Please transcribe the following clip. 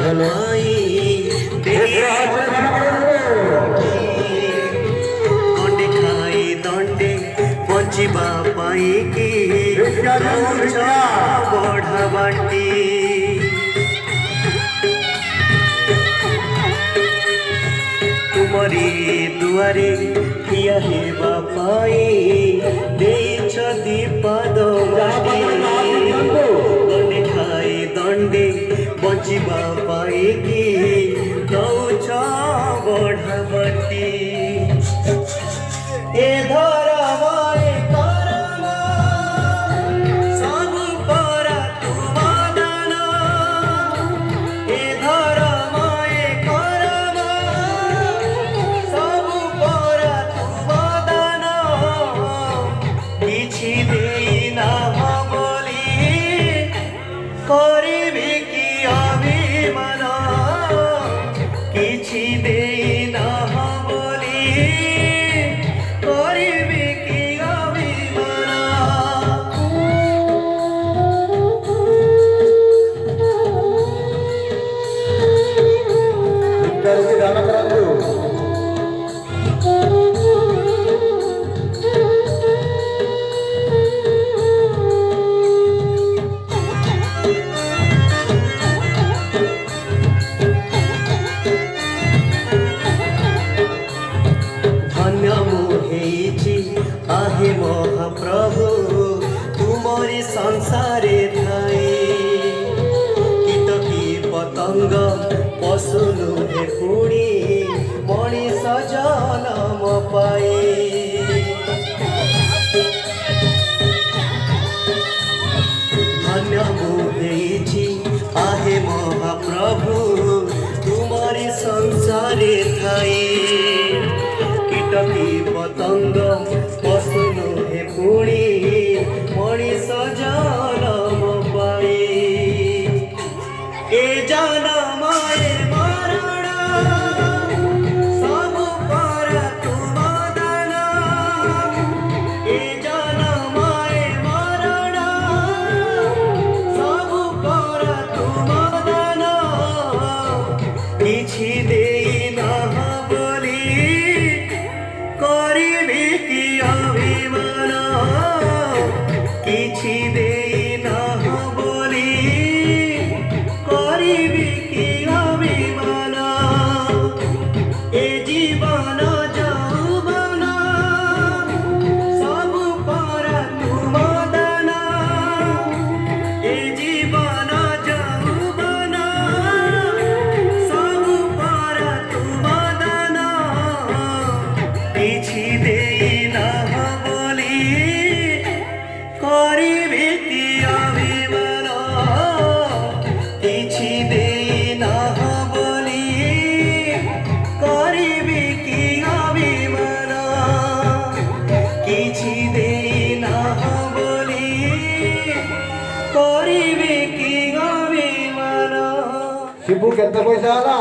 পাই দণ্ডে খাই দণ্ডে বঞ্চিবা পাইকি বঢ়া বাটি तुमरी दुआरे ठिया हेबा पाई देइछ दीपद बाटी दण्डे खाई दण्डे बचिबा पाइकी दौछ बढा बाटी ए धरमाए করিবি কি অভিমান কিছু দেই না বলি করিবি কি অভিমান आहे महाप्रभु तुमरी संसारे थाई कीटकी पतंग पशु नुहे पुणी मनीष जन्म पाए धन्य मुझे आहे महाप्रभु तुमरी संसारे थाई कीटकी पतंग पशु नुहे पुणी मनीष जन्म पाए ए जन्म मरण सब पर तुम दान ए जन्म मरण सब पर तुम दान किछि देई ना बोली करिबि कि अभिमान किछि देई ना बोली करिबि कि अभिमान ए जीवन यौवन सब पर तुम दान ए जीवन यौवन सब पर तुम दान किछि देई ना बोली करिबि कि अभिमान किछि देई ना बोली करिबि कि अभिमान किछि देई ना बोली करिबि कि अभिमान शिबू केते पैसा होला